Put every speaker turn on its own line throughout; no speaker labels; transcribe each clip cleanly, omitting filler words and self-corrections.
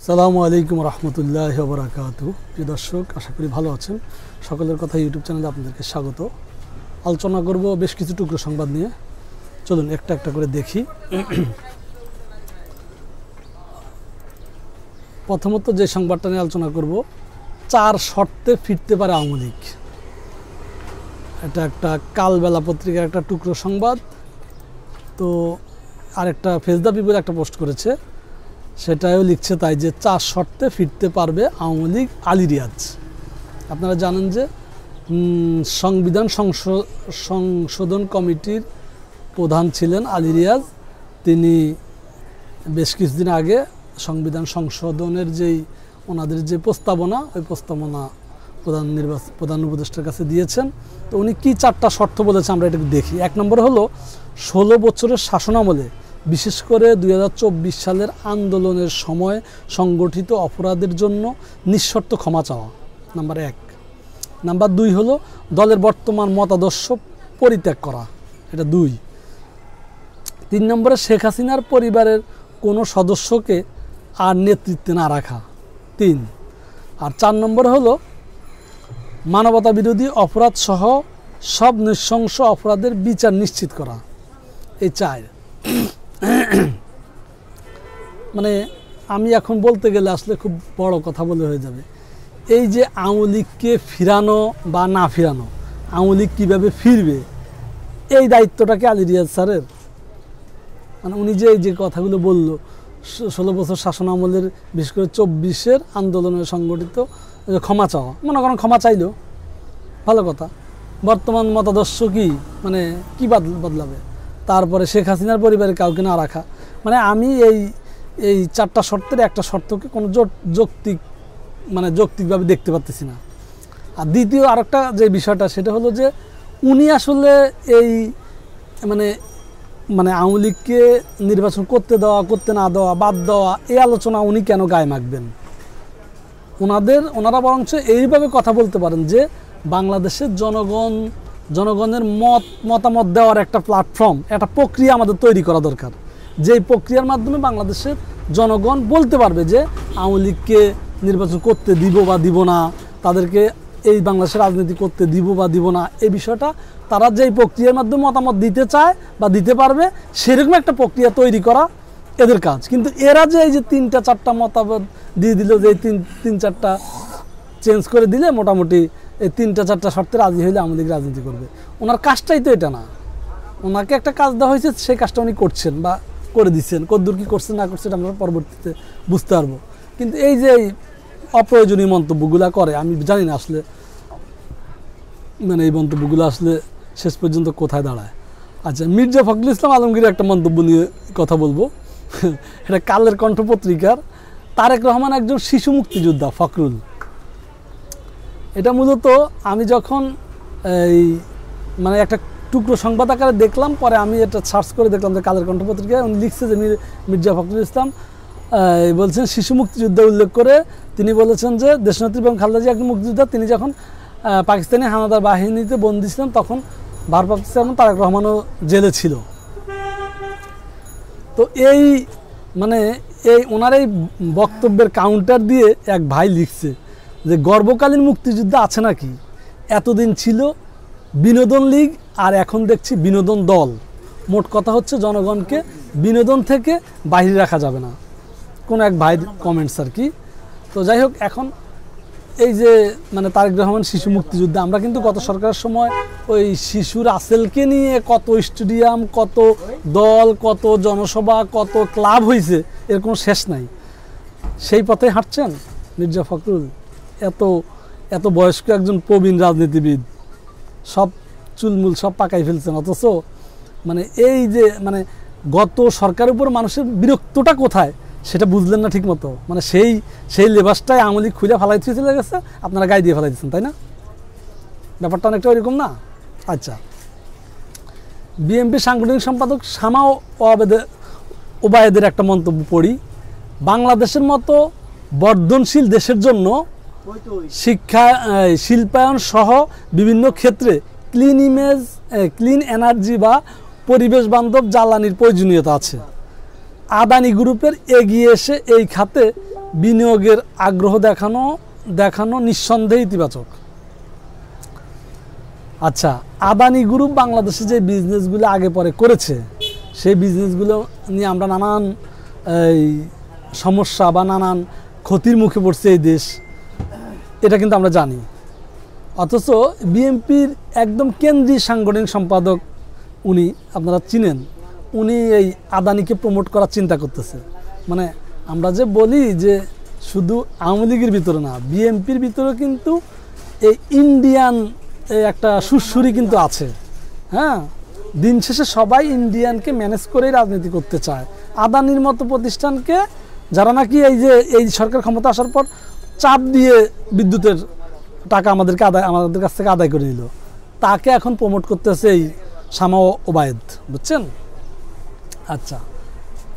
আসসালামু আলাইকুম রহমতুল্লাহি ওয়া বারাকাতুহু। প্রিয় দর্শক, আশা করি ভালো আছেন। সকলের কথা ইউটিউব চ্যানেলে আপনাদেরকে স্বাগত। আলোচনা করব বেশ কিছু টুকরো সংবাদ নিয়ে। চলুন একটা একটা করে দেখি। প্রথমত যে সংবাদটা নিয়ে আলোচনা করব, 4 শর্তে ফিরতে পারে আওয়ামী লীগ। এটা একটা কালবেলা পত্রিকার একটা টুকরো সংবাদ। তো আরেকটা ফেস দ্য পিপল একটা পোস্ট করেছে, সেটাও লিখছে তাই যে 4 শর্তে ফিরতে পারবে আওয়ামী লীগ। আলী রিয়াজ, আপনারা জানেন যে সংবিধান সংশোধন কমিটির প্রধান ছিলেন আলী রিয়াজ। তিনি বেশ কিছুদিন আগে সংবিধান সংশোধনের ওনাদের যে প্রস্তাবনা, ওই প্রস্তাবনা প্রধান উপদেষ্টার কাছে দিয়েছেন। তো উনি কি 4টা শর্ত বলেছে আমরা এটা দেখি। 1 নম্বর হলো 16 বছরের শাসনামলে বিশেষ করে 2024 সালের আন্দোলনের সময় সংগঠিত অপরাধের জন্য নিঃশর্ত ক্ষমা চাওয়া, নাম্বার 1। নাম্বার 2 হলো দলের বর্তমান মতাদর্শ পরিত্যাগ করা, এটা 2। 3 নম্বরে শেখ হাসিনার পরিবারের কোনো সদস্যকে আর নেতৃত্বে না রাখা, 3। আর 4 নম্বর হলো মানবতা বিরোধী অপরাধ সহ সব নৃশংস অপরাধের বিচার নিশ্চিত করা, এই 4। মানে আমি এখন বলতে গেলে আসলে খুব বড় কথা বলে হয়ে যাবে। এই যে আওয়ামী লীগকে ফিরানো বা না ফিরানো, আওয়ামী লীগ কীভাবে ফিরবে, এই দায়িত্বটা কি আলী রিয়াজ স্যারের? মানে উনি যে এই যে কথাগুলো বলল, 16 বছর শাসন আমলের বিশেষ করে 24-এর আন্দোলনের সংগঠিত ক্ষমা চাওয়া, মনে করেন ক্ষমা চাইলেও ভালো কথা, বর্তমান মতাদর্শ কি মানে কি বদলাবে, তারপরে শেখ হাসিনার পরিবারে কাউকে না রাখা। মানে আমি এই 4টা শর্তের একটা শর্তকে কোনো যৌক্তিকভাবে দেখতে পারতেছি না। আর দ্বিতীয় আরেকটা যে বিষয়টা, সেটা হলো যে উনি আসলে এই মানে আওয়ামী লীগকে নির্বাচন করতে দেওয়া, করতে না দেওয়া, বাদ দেওয়া, এই আলোচনা উনি কেন গায়ে মাখবেন? ওনারা বরঞ্চ এইভাবে কথা বলতে পারেন যে বাংলাদেশের জনগণের মতামত দেওয়ার একটা প্ল্যাটফর্ম, একটা প্রক্রিয়া আমাদের তৈরি করা দরকার। যেই প্রক্রিয়ার মাধ্যমে বাংলাদেশের জনগণ বলতে পারবে যে আওয়ামী লীগকে নির্বাচন করতে দিব বা দিব না, তাদেরকে এই বাংলাদেশের রাজনীতি করতে দিব বা দিব না, এই বিষয়টা তারা যেই প্রক্রিয়ার মাধ্যমে মতামত দিতে চায় বা দিতে পারবে, সেরকম একটা প্রক্রিয়া তৈরি করা এদের কাজ। কিন্তু এরা যে এই যে 3টা-4টা মতামত দিয়ে দিল, যে 3-4টা চেঞ্জ করে দিলে মোটামুটি এই 3টা-4টা শর্তে রাজি হইলে আওয়ামী লীগ রাজনীতি করবে, ওনার কাজটাই তো এটা না। ওনাকে একটা কাজ দেওয়া হয়েছে, সেই কাজটা উনি করছেন বা করে দিচ্ছেন। কদ্দূর কী করছেন না করছেন আমরা পরবর্তীতে বুঝতে পারবো। কিন্তু এই যে অপ্রয়োজনীয় মন্তব্যগুলো করে, আমি জানি না আসলে মানে এই মন্তব্যগুলো আসলে শেষ পর্যন্ত কোথায় দাঁড়ায়। আচ্ছা, মির্জা ফখরুল ইসলাম আলমগীরের একটা মন্তব্য নিয়ে কথা বলবো। এটা কালের কণ্ঠ পত্রিকার। তারেক রহমান একজন শিশু মুক্তিযোদ্ধা ফখরুল, এটা মূলত আমি যখন মানে একটা টুকরো সংবাদ আকারে দেখলাম, পরে আমি এটা সার্চ করে দেখলাম যে কালের কণ্ঠ পত্রিকায় উনি লিখছে যে মির্জা ফখরুল ইসলাম বলছেন শিশু মুক্তিযুদ্ধ উল্লেখ করে তিনি বলেছেন যে দেশনেত্রী এবং খালেদা জিয়া একজন মুক্তিযোদ্ধা। তিনি যখন পাকিস্তানি হানাদার বাহিনীতে বন্দী ছিলেন, তখন ভারপ্রাপ্ত চেয়ারম্যান তারেক রহমানও জেলে ছিল। তো ওনার এই বক্তব্যের কাউন্টার দিয়ে এক ভাই লিখছে যে গর্ভকালীন মুক্তিযুদ্ধ আছে নাকি, এতদিন ছিল বিনোদন লীগ আর এখন দেখছি বিনোদন দল। মোট কথা হচ্ছে জনগণকে বিনোদন থেকে বাইরে রাখা যাবে না, কোনো এক ভাইয়ের কমেন্টস আর কি। তো যাই হোক, এখন এই যে মানে তারেক রহমান শিশু মুক্তিযুদ্ধ, আমরা কিন্তু গত সরকারের সময় ওই শিশু রাসেলকে নিয়ে কত স্টেডিয়াম, কত দল, কত জনসভা, কত ক্লাব হয়েছে, এর কোনো শেষ নাই। সেই পথে হাঁটছেন মির্জা ফখরুল, এত বয়স্ক একজন প্রবীণ রাজনীতিবিদ, সব চুলমুল সব পাকাই ফেলছেন, অথচ মানে এই যে মানে গত সরকারের উপর মানুষের বিরক্তটা কোথায় সেটা বুঝলেন না ঠিক মতো। মানে সেই লেবাসটাই আওয়ামী লীগ খুলে ফালাই দিয়ে চলে গেছে, আপনারা গায়ে দিয়ে ফেলাই দিচ্ছেন, তাই না? ব্যাপারটা অনেকটা ওইরকম না? আচ্ছা, বিএনপি সাংগঠনিক সম্পাদক শামা ওবায়েদের একটা মন্তব্য পড়ি। বাংলাদেশের মতো বর্ধনশীল দেশের জন্য শিক্ষা, শিল্পায়ন সহ বিভিন্ন ক্ষেত্রে ক্লিন এনার্জি বা পরিবেশ বান্ধব জ্বালানির প্রয়োজনীয়তা আছে। আদানি গ্রুপের এগিয়ে এসে এই খাতে বিনিয়োগের আগ্রহ দেখানো নিঃসন্দেহে ইতিবাচক। আচ্ছা, আদানি গ্রুপ বাংলাদেশে যে বিজনেসগুলো আগে পরে করেছে সেই বিজনেসগুলো নিয়ে আমরা নানান সমস্যা বা নানান ক্ষতির মুখে পড়ছে এই দেশ, এটা কিন্তু আমরা জানি। অথচ বিএনপির একদম কেন্দ্রীয় সাংগঠনিক সম্পাদক উনি, আপনারা চিনেন, উনি এই আদানিকে প্রমোট করার চিন্তা করতেছে। মানে আমরা যে বলি যে শুধু আওয়ামী লীগের ভিতরে না, বিএনপির ভিতরে কিন্তু এই ইন্ডিয়ান একটা সুরসুরি কিন্তু আছে। হ্যাঁ, দিন শেষে সবাই ইন্ডিয়ানকে ম্যানেজ করেই রাজনীতি করতে চায়। আদানির মতো প্রতিষ্ঠানকে যারা নাকি এই সরকার ক্ষমতা আসার পর চাপ দিয়ে বিদ্যুতের টাকা আমাদের কাছ থেকে আদায় করে নিল, তাকে এখন প্রমোট করতেছে এই শামা ওবায়েদ, বুঝছেন? আচ্ছা,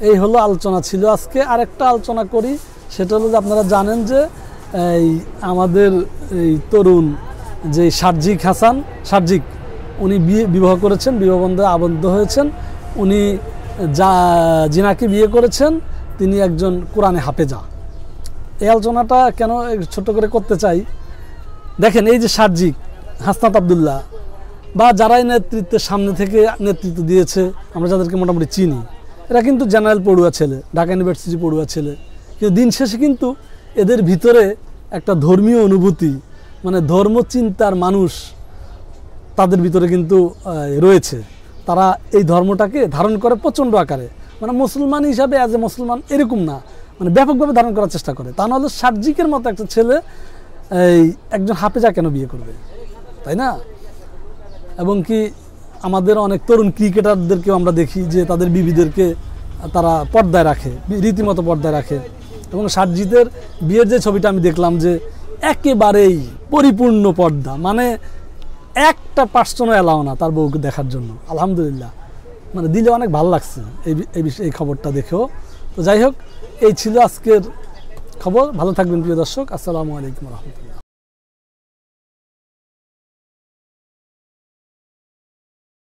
এই হলো আলোচনা ছিল আজকে। আরেকটা আলোচনা করি, সেটা হলো যে আপনারা জানেন যে এই আমাদের এই তরুণ যে সার্জিক উনি বিবাহ করেছেন, বিবাহবন্ধে আবদ্ধ হয়েছেন। উনি জিনাকে বিয়ে করেছেন, তিনি একজন কোরআনে হাফেজা। এই আলোচনাটা কেন ছোট করে করতে চাই, দেখেন এই যে সার্জিক, হাসনাত আবদুল্লাহ বা যারাই নেতৃত্বের সামনে থেকে নেতৃত্ব দিয়েছে, আমরা যাদেরকে মোটামুটি চিনি, এরা কিন্তু জেনারেল পড়ুয়া ছেলে, ঢাকা ইউনিভার্সিটি পড়ুয়া ছেলে। কিন্তু দিন শেষে কিন্তু এদের ভিতরে একটা ধর্মীয় অনুভূতি, মানে ধর্মচিন্তার মানুষ তাদের ভিতরে কিন্তু রয়েছে। তারা এই ধর্মটাকে ধারণ করে প্রচণ্ড আকারে, মানে মুসলমান হিসাবে অ্যাজ এ মুসলমান এরকম না, মানে ব্যাপকভাবে ধারণ করার চেষ্টা করে। তা নাহলে সার্জিকের মতো একটা ছেলে এই একজন হাফেজা কেন বিয়ে করবে, তাই না? এবং কি আমাদের অনেক তরুণ ক্রিকেটারদেরকেও আমরা দেখি যে তাদের বিবিদেরকে তারা পর্দায় রাখে, রীতিমতো পর্দায় রাখে। এবং সার্জিতের বিয়ের যে ছবিটা আমি দেখলাম যে একেবারেই পরিপূর্ণ পর্দা, মানে একটা পার্সনও এলাও না তার বউকে দেখার জন্য। আলহামদুলিল্লাহ, মানে দিলে অনেক ভালো লাগছে এই খবরটা দেখেও। তো যাই হোক, এই ছিল আজকের খবর। ভালো থাকবেন প্রিয় দর্শক। আসসালামু আলাইকুম রহমতুল্লাহ।